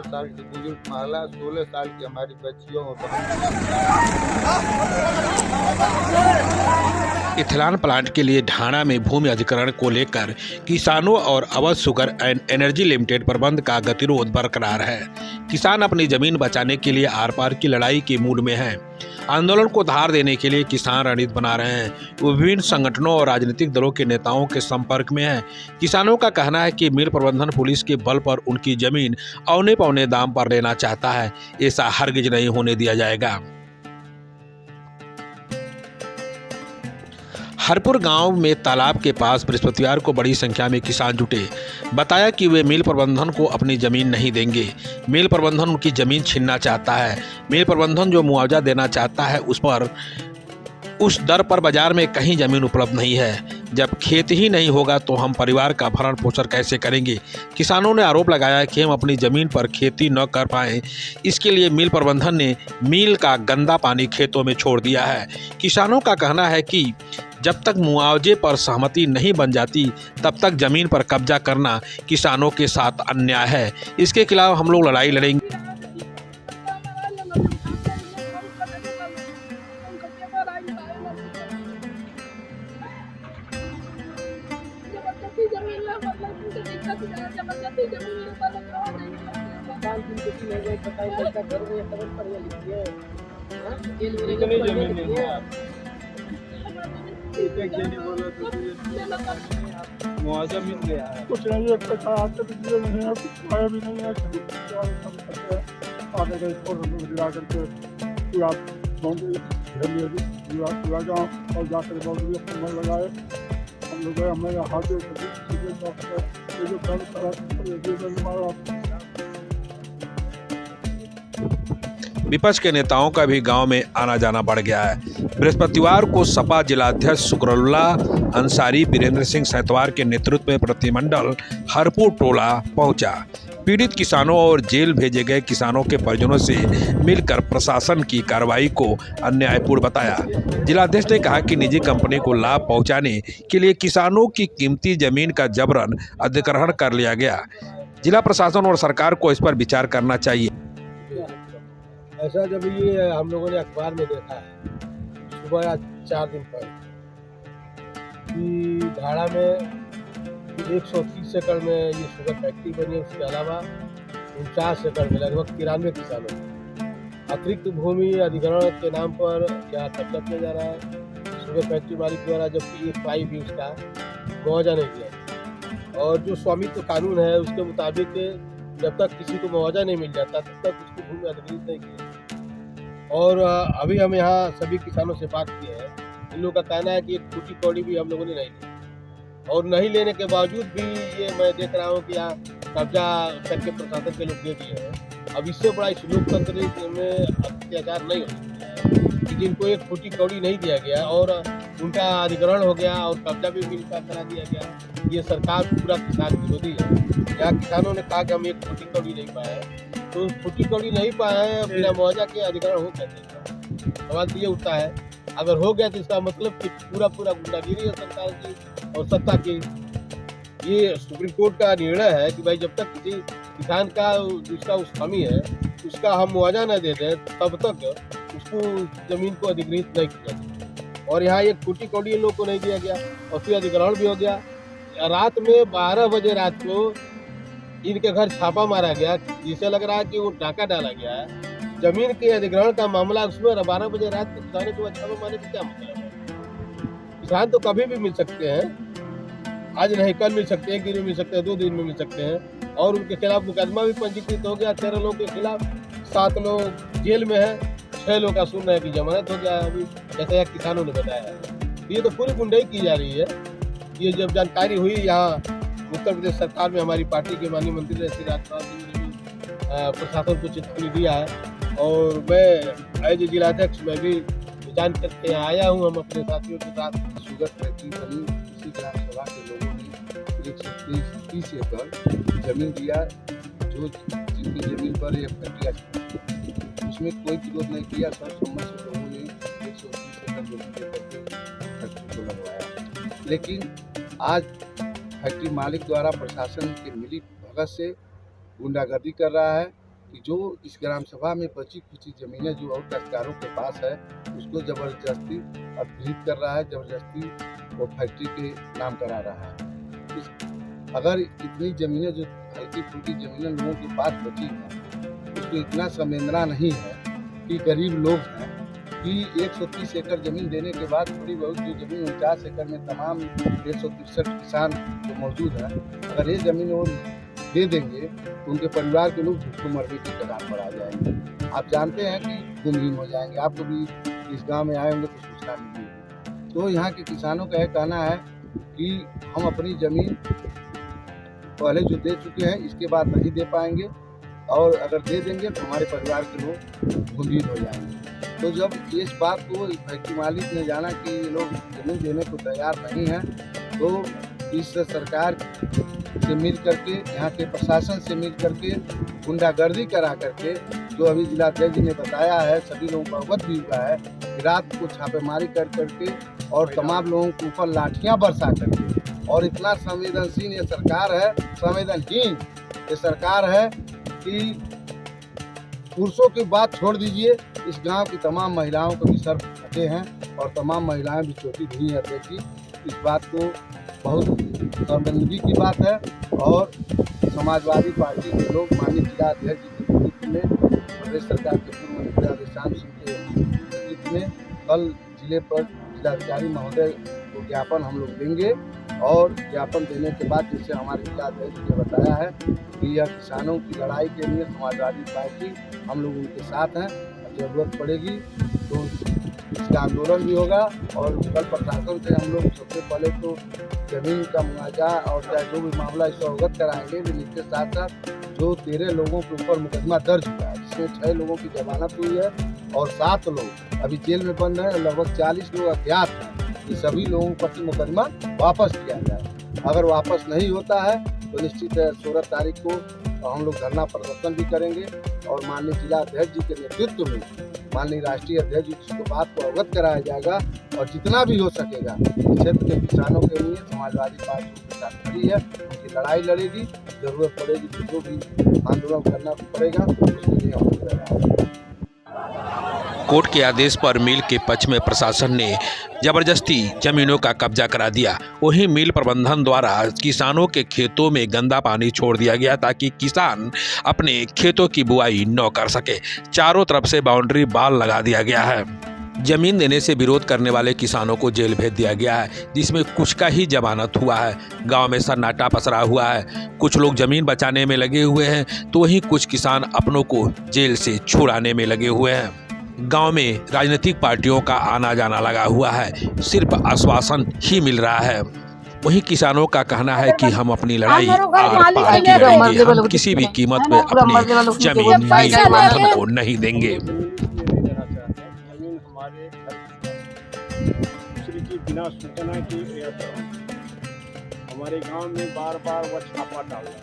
साल की बुजुर्ग महिला, 16 साल की हमारी बच्चियों और इथेनॉल प्लांट के लिए ढाणा में भूमि अधिग्रहण को लेकर किसानों और Awadh sugar and energy limited प्रबंध का गतिरोध बरकरार है। किसान अपनी जमीन बचाने के लिए आर पार की लड़ाई के मूड में हैं। आंदोलन को धार देने के लिए किसान रणनीति बना रहे हैं। वो विभिन्न संगठनों और राजनीतिक दलों के नेताओं के संपर्क में हैं। किसानों का कहना है कि मिल प्रबंधन पुलिस के बल पर उनकी जमीन औने पौने दाम पर लेना चाहता है। ऐसा हरगिज नहीं होने दिया जाएगा। हरपुर गांव में तालाब के पास बृहस्पतिवार को बड़ी संख्या में किसान जुटे। बताया कि वे मिल प्रबंधन को अपनी जमीन नहीं देंगे। मिल प्रबंधन उनकी जमीन छीनना चाहता है। मिल प्रबंधन जो मुआवजा देना चाहता है उस दर पर बाजार में कहीं जमीन उपलब्ध नहीं है। जब खेती ही नहीं होगा तो हम परिवार का भरण पोषण कैसे करेंगे। किसानों ने आरोप लगाया कि हम अपनी जमीन पर खेती न कर पाए, इसके लिए मिल प्रबंधन ने मिल का गंदा पानी खेतों में छोड़ दिया है। किसानों का कहना है कि जब तक मुआवजे पर सहमति नहीं बन जाती तब तक जमीन पर कब्जा करना किसानों के साथ अन्याय है। इसके खिलाफ हम लोग लड़ाई लड़ेंगे। मुआवजा मिल गया है। कुछ नहीं है, पैसा आते भी नहीं है, कुछ आया भी नहीं है। आगे गए गिरा करके पूरा बाउंड्री जाओ और जाकर बाउंड्री पर लगाए। हम लोग हमें हाथ विपक्ष के नेताओं का भी गांव में आना जाना बढ़ गया है। बृहस्पतिवार को सपा जिलाध्यक्ष शुक्रउल्लाह अंसारी वीरेंद्र सिंह सैतवार के नेतृत्व में प्रतिनिधिमंडल हरपुर टोला पहुंचा। पीड़ित किसानों और जेल भेजे गए किसानों के परिजनों से मिलकर प्रशासन की कार्रवाई को अन्यायपूर्ण बताया। जिलाध्यक्ष ने कहा कि निजी कंपनी को लाभ पहुंचाने के लिए किसानों की कीमती जमीन का जबरन अधिग्रहण कर लिया गया। जिला प्रशासन और सरकार को इस पर विचार करना चाहिए। ऐसा जब ये हम लोगों ने अखबार में देखा है सुबह या 4 दिन पहले कि ढाणा में 130 एकड़ में ये शुगर फैक्ट्री बनी है, उसके अलावा 49 एकड़ में लगभग 93 किसानों अतिरिक्त भूमि अधिग्रहण के नाम पर क्या कब्जा किया जा रहा है शुगर फैक्ट्री मालिक द्वारा, जबकि एक पाई भी उसका मुआवजा नहीं दिया। और जो स्वामित्व कानून है उसके मुताबिक जब तक किसी को मुआवजा नहीं मिल जाता तब तक उसकी भूमि अधिग्रहित नहीं की। और अभी हम यहाँ सभी किसानों से बात किए हैं, इन लोगों का कहना है कि एक टूटी कौड़ी भी हम लोगों ने नहीं ली और नहीं लेने के बावजूद भी ये मैं देख रहा हूँ कि यहाँ कब्जा करके प्रशासन के लोग दे दिए हैं। अब इससे बड़ा इस लोकतंत्र में अत्याचार नहीं हो सकता है कि जिनको एक टूटी कौड़ी नहीं दिया गया और उनका अधिग्रहण हो गया और कब्जा भी मिलकर करा दिया गया। ये सरकार पूरा किसान विरोधी है। यहाँ किसानों ने कहा कि हम एक टूटी कौड़ी नहीं पाए, तो टूटी कौड़ी नहीं पाए हैं बिना मुआवजा के अधिग्रहण हो कैसे। सवाल तो ये उठता है, अगर हो गया तो इसका मतलब कि पूरा गुंडागिरी है सरकार की और सत्ता की। ये सुप्रीम कोर्ट का निर्णय है कि भाई जब तक किसी किसान का जिसका उस कमी है उसका हम मुआवजा न दे दें तब तक उसको जमीन को अधिग्रहित नहीं किया जाए। और यहाँ एक टूटी कौड़ी लोग को नहीं दिया गया और फिर अधिग्रहण भी हो गया। रात में 12 बजे रात को इनके घर छापा मारा गया, जिसे लग रहा है कि वो डाका डाला गया है। जमीन के अधिग्रहण का मामला उसमें 12 बजे रात को किसानों को छापा मारने का क्या मतलब है। किसान तो कभी भी मिल सकते हैं, आज नहीं कल मिल सकते हैं, 1 दिन में मिल सकते हैं, 2 दिन में मिल सकते हैं। और उनके खिलाफ मुकदमा भी पंजीकृत हो गया। 13 लोगों के खिलाफ, 7 लोग जेल में है, 6 लोग का सुन रहे हैं कि जमानत हो गया है अभी, जैसा किसानों ने बताया है। ये तो पूरी गुंडाई की जा रही है। ये जब जानकारी हुई यहाँ उत्तर प्रदेश सरकार में हमारी पार्टी के माननीय मंत्री श्री राजपाल सिंह ने भी प्रशासन को चिट्ठी दिया है और मैं एज जिलाध्यक्ष मैं भी जान करके आया हूँ। हम अपने साथियों के साथ शुगर फैक्ट्री बनी, इसी ग्राम सभा के लोगों ने 130 एकड़ जमीन दिया, जो जिनकी जमीन पर ये फैक्ट्री उसमें कोई विरोध नहीं किया। सर्वसम्मत से लोगों ने 130 एकड़ जमीन फैक्ट्री को लगवाया। लेकिन आज फैक्ट्री मालिक द्वारा प्रशासन के मिली भगत से गुंडागर्दी कर रहा है कि जो इस ग्राम सभा में बची कुची ज़मीनें जो और काश्तकारों के पास है उसको ज़बरदस्ती अधिग्रहित कर रहा है, ज़बरदस्ती वो फैक्ट्री के नाम करा रहा है। अगर इतनी ज़मीनें जो हल्की फुल्की ज़मीनें लोगों के पास बची हैं उसको इतना संवेदना नहीं है कि गरीब लोग हैं कि 130 एकड़ ज़मीन देने के बाद थोड़ी बहुत जो ज़मीन 49 एकड़ में तमाम 163 किसान जो मौजूद हैं, अगर ये ज़मीन वो दे देंगे तो उनके परिवार के लोग भूखे मरने की कगार पर आ जाएंगे। आप जानते हैं कि गुमहीन हो जाएंगे। आपको भी इस गांव में आए होंगे तो सूचना मिली। तो यहाँ के किसानों का यह कहना है कि हम अपनी ज़मीन पहले जो दे चुके हैं इसके बाद नहीं दे पाएंगे, और अगर दे देंगे तो हमारे परिवार के लोग गुमहीन हो जाएंगे। तो जब इस बात को फैक्ट्री मालिक ने जाना कि ये लोग ज़मीन देने को तैयार नहीं हैं, तो इस सरकार से मिल करके, यहाँ के प्रशासन से मिल करके गुंडागर्दी करा करके, जो अभी जिलाध्यक्ष जी ने बताया है, सभी लोगों को अवगत भी हुआ है कि रात को छापेमारी कर करके और तमाम लोगों के ऊपर लाठियाँ बरसा करके, और इतना संवेदनशील ये सरकार है, संवेदनहीन ये सरकार है कि पुरुषों की बात छोड़ दीजिए, इस गांव की तमाम महिलाओं को भी सर फटे हैं और तमाम महिलाएं भी चोटी धुई हैं। देखिए, इस बात को बहुत शर्मिंदगी की बात है। और समाजवादी पार्टी के लोग माननीय जिलाध्यक्ष जी के नेतृत्व में, प्रदेश सरकार के पूर्व मंत्री राधेश्याम सिंह के नेतृत्व में कल जिले पर जिलाधिकारी महोदय को ज्ञापन हम लोग देंगे, और ज्ञापन देने के बाद जैसे हमारे जिलाध्यक्ष ने बताया है कि यह किसानों की लड़ाई के लिए समाजवादी पार्टी हम लोग उनके साथ हैं। जरूरत पड़ेगी तो इसका आंदोलन भी होगा, और कल प्रशासन से हम लोग सबसे पहले तो ज़मीन का मुआवजा और चाहे जो भी मामला इसको अवगत कराएंगे। लेकिन इसके साथ साथ जो 13 लोगों के ऊपर मुकदमा दर्ज हुआ है, जिसमें 6 लोगों की जमानत हुई है और 7 लोग अभी जेल में बंद हैं, लगभग 40 लोग अज्ञात हैं, ये सभी लोगों पर मुकदमा वापस किया जाए। अगर वापस नहीं होता है तो निश्चित है 16 तारीख को हम लोग धरना प्रदर्शन भी करेंगे, और माननीय जिला अध्यक्ष जी के नेतृत्व में माननीय राष्ट्रीय अध्यक्ष जी की बात को अवगत कराया जाएगा, और जितना भी हो सकेगा क्षेत्र के किसानों के लिए समाजवादी पार्टी के साथ खड़ी है, उनकी लड़ाई लड़ेगी। जरूरत पड़ेगी तो जो भी आंदोलन करना पड़ेगा उसके लिए हम लोग तैयार हैं। कोर्ट के आदेश पर मिल के पक्ष में प्रशासन ने जबरदस्ती जमीनों का कब्जा करा दिया। वहीं मिल प्रबंधन द्वारा किसानों के खेतों में गंदा पानी छोड़ दिया गया ताकि किसान अपने खेतों की बुआई न कर सके। चारों तरफ से बाउंड्री बाल लगा दिया गया है। जमीन देने से विरोध करने वाले किसानों को जेल भेज दिया गया है, जिसमें कुछ का ही जमानत हुआ है। गांव में सन्नाटा पसरा हुआ है। कुछ लोग जमीन बचाने में लगे हुए हैं तो वहीं कुछ किसान अपनों को जेल से छुड़ाने में लगे हुए हैं। गांव में राजनीतिक पार्टियों का आना जाना लगा हुआ है, सिर्फ आश्वासन ही मिल रहा है। वहीं किसानों का कहना है कि हम अपनी लड़ाई आर पार की लड़ेंगे, हम किसी भी कीमत पे अपनी जमीन मिल प्रबंधन को नहीं देंगे। जमीन हमारे दूसरी की बिना सूचना की हमारे गांव में बार बार वह छापा डाल रहा है,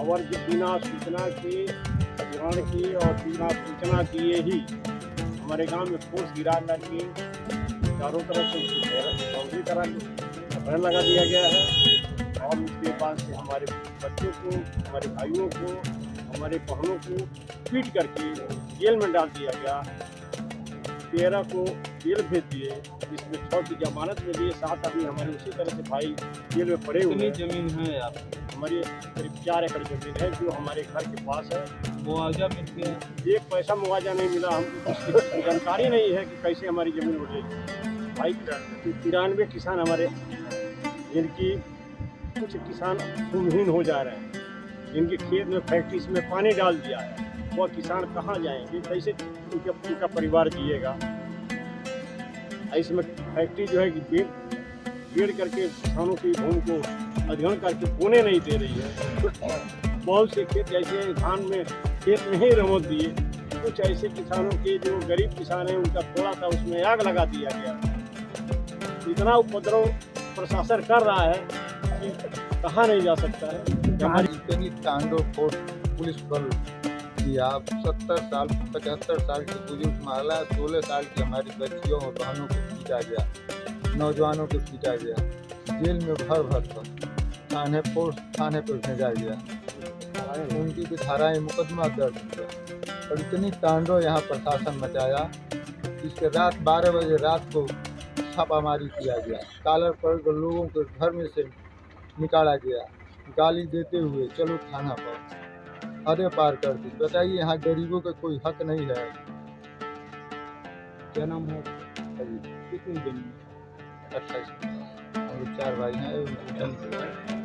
और बिना सूचना की, अभियान की और बिना सूचना किए ही हमारे गांव में फोर्स गिरा करके चारों तरफ से बाउंड्री करा घर लगा दिया गया है, और उसके बाद से हमारे बच्चों को, हमारे भाइयों को, हमारे बहनों को पीट करके जेल में डाल दिया गया। 13 को जेल भेज दिए, जिसमें 6 की जमानत में दिए, 7 अभी हमारे उसी तरह से भाई जेल में पड़े हुए हैं। जमीन है आप हमारी करीब 4 एकड़ जमीन है जो हमारे घर के पास है। मुआवजा मिल गया? एक पैसा मुआवजा नहीं मिला, हमको कुछ जानकारी नहीं है कि कैसे हमारी जमीन हो गई। भाई 93 किसान हमारे, जिनकी कुछ किसान भूमिहीन हो जा रहे हैं, जिनके खेत में फैक्ट्रीज में पानी डाल दिया है, वह किसान कहाँ जाएंगे, कैसे उनका परिवार जिएगा। इसमें फैक्ट्री जो है कि बेड़ करके किसानों की भूमि को अध्ययन करके बोने नहीं दे रही है। बहुत से खेत ऐसे धान में खेत में ही रमोद दिए। कुछ ऐसे किसानों के जो गरीब किसान हैं उनका थोड़ा सा उसमें आग लगा दिया गया। इतना उपद्रव प्रशासन कर रहा है कि कहा नहीं जा सकता है। हमारी इतनी तांडव फोर्स पुलिस बल की आप 70 साल 75 साल की बुजुर्ग महिला, 16 साल की हमारी बच्चियों और बहनों को पीटा गया, नौजवानों को पीटा गया। जेल में भर कर थाने पर भेजा गया। उनकी भी धाराएं मुकदमा दर्ज हुआ और इतनी तांडव यहाँ प्रशासन मचाया, इसके रात 12 बजे रात को छापामारी किया गया। कॉलर पर लोगों के घर में से निकाला गया, गाली देते हुए चलो थाना पर, हदें पार कर दी। बताइए यहाँ गरीबों का कोई हक नहीं है। क्या नाम है? कितनी जमीन? 28 हम लोग 4 भाई हैं।